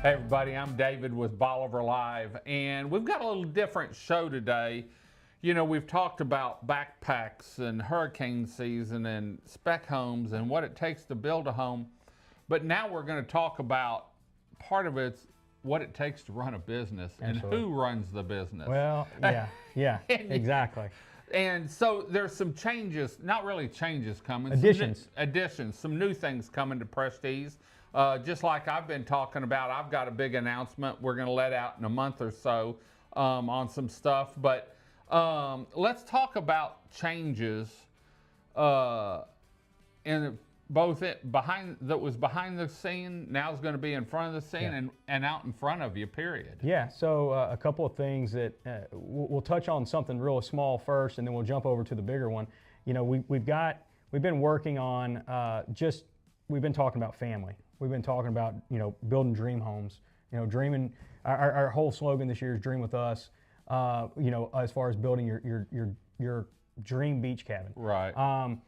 Hey everybody, I'm David with Bolivar Live, and we've got a little different show today. You know, we've talked about backpacks and hurricane season and spec homes and what it takes to build a home, but now we're going to talk about part of it's what it takes to run a business. Absolutely. And who runs the business. Well, yeah, exactly. And so there's some changes, not really changes coming. Additions. Some new things coming to Prestige. Just like I've been talking about, I've got a big announcement we're going to let out in a month or so on some stuff. But let's talk about changes in both behind the scene, now is going to be in front of the scene, and out in front of you, period. Yeah, so a couple of things that we'll touch on something real small first, and then we'll jump over to the bigger one. You know, we've been working on we've been talking about family. We've been talking about, you know, building dream homes, you know, dreaming. Our whole slogan this year is "Dream with Us." You know, as far as building your dream beach cabin. Right.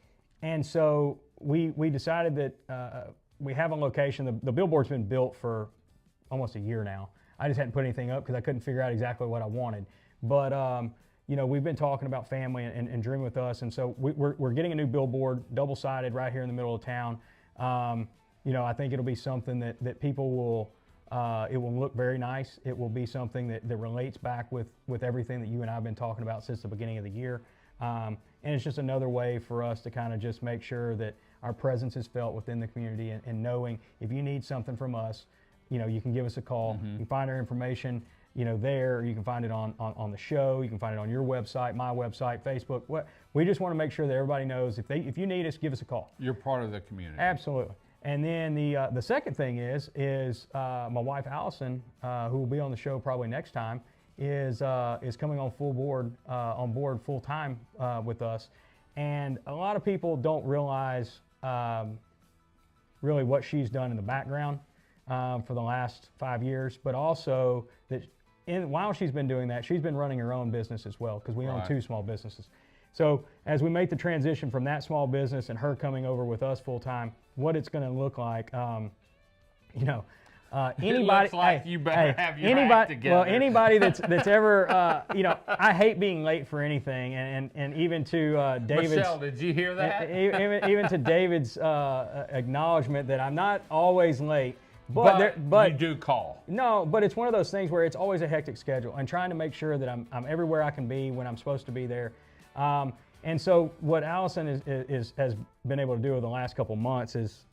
And so we decided that we have a location. The billboard's been built for almost a year now. I just hadn't put anything up because I couldn't figure out exactly what I wanted. But you know, we've been talking about family and dream with us, and so we're getting a new billboard, double-sided, right here in the middle of town. You know, I think it'll be something that people will. It will look very nice. It will be something that relates back with everything that you and I have been talking about since the beginning of the year. And it's just another way for us to kind of just make sure that our presence is felt within the community, and knowing if you need something from us, you know, you can give us a call. You can find our information, you know, there, or you can find it on the show. You can find it on your website, my website, Facebook. We just want to make sure that everybody knows if you need us, give us a call. You're part of the community. Absolutely. And then the second thing is my wife Allison, who will be on the show probably next time, is coming on board full time with us. And a lot of people don't realize really what she's done in the background for the last 5 years, but also that while she's been doing that, she's been running her own business as well, because we own 2 small businesses. So as we make the transition from that small business and her coming over with us full time, what it's going to look like, you know, anybody. It looks like you better have your act together. Well, anybody that's ever, you know, I hate being late for anything, and even to David's. Michelle, did you hear that? Even to David's acknowledgement that I'm not always late. But you do call. No, but it's one of those things where it's always a hectic schedule, and trying to make sure that I'm everywhere I can be when I'm supposed to be there. And so what Allison has been able to do over the last couple months is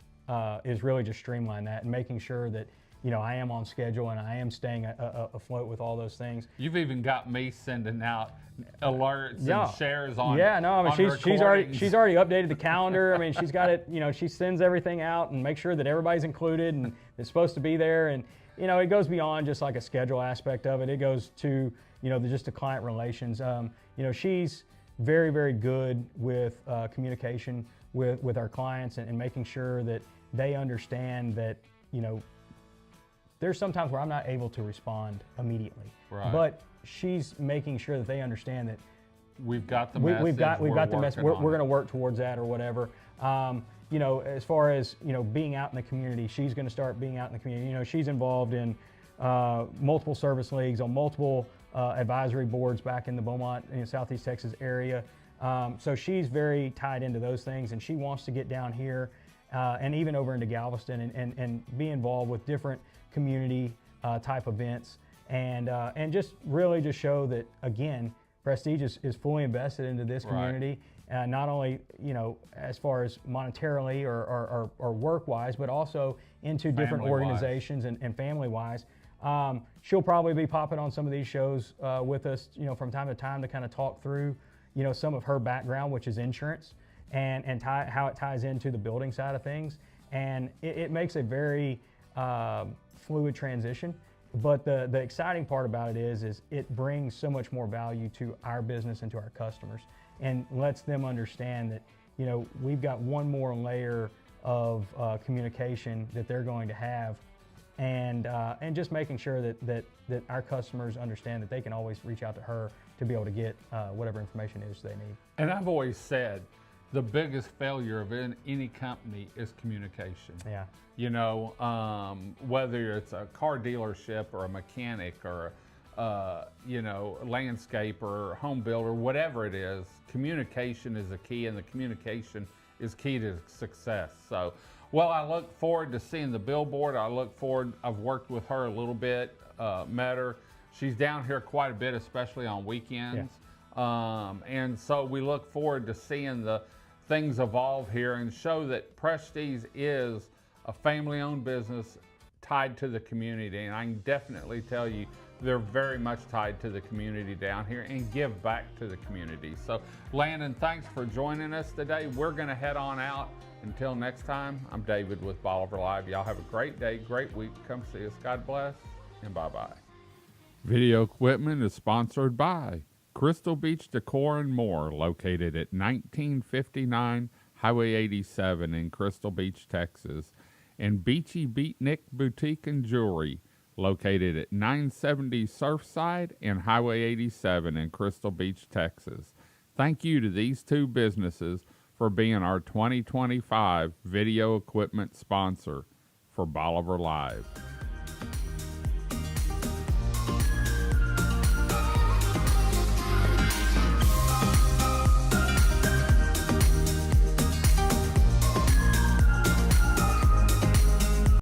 really just streamline that and making sure that, you know, I am on schedule and I am staying afloat with all those things. You've even got me sending out alerts and shares on. Yeah, no, I mean she's already updated the calendar. I mean, she's got it. You know, she sends everything out and makes sure that everybody's included and is supposed to be there. And you know, it goes beyond just like a schedule aspect of it. It goes to, you know, just the client relations. You know, she's very, very good with communication with our clients and making sure that they understand that, you know, there's sometimes where I'm not able to respond immediately. Right. But she's making sure that they understand that we've got the message. We've got the message. We're going to work towards that or whatever. You know, as far as, you know, being out in the community, she's going to start being out in the community. You know, she's involved in multiple service leagues, on multiple advisory boards back in the Beaumont, in the Southeast Texas area. So she's very tied into those things, and she wants to get down here and even over into Galveston and be involved with different community type events, and just really just show that, again, Prestige is fully invested into this community, not only, you know, as far as monetarily or work-wise, but also into different organizations and family-wise. She'll probably be popping on some of these shows with us, you know, from time to time to kind of talk through, you know, some of her background, which is insurance, and how it ties into the building side of things. And it makes a very fluid transition. But the exciting part about it is it brings so much more value to our business and to our customers, and lets them understand that, you know, we've got one more layer of communication that they're going to have, and just making sure that our customers understand that they can always reach out to her to be able to get whatever information it is they need. And I've always said, the biggest failure of any company is communication. Yeah. You know, whether it's a car dealership or a mechanic or, you know, landscaper or home builder, whatever it is, communication is the key, and the communication is key to success. So, well, I look forward to seeing the billboard. I've worked with her a little bit, met her. She's down here quite a bit, especially on weekends. Yeah. And so we look forward to seeing the things evolve here and show that Prestige is a family-owned business tied to the community. And I can definitely tell you, they're very much tied to the community down here and give back to the community. So Landon, thanks for joining us today. We're gonna head on out. Until next time, I'm David with Bolivar Live. Y'all have a great day, great week. Come see us. God bless, and bye-bye. Video equipment is sponsored by Crystal Beach Decor and More, located at 1959 Highway 87 in Crystal Beach, Texas, and Beachy Beatnik Boutique and Jewelry, located at 970 Surfside and Highway 87 in Crystal Beach, Texas. Thank you to these two businesses for being our 2025 video equipment sponsor for Bolivar Live.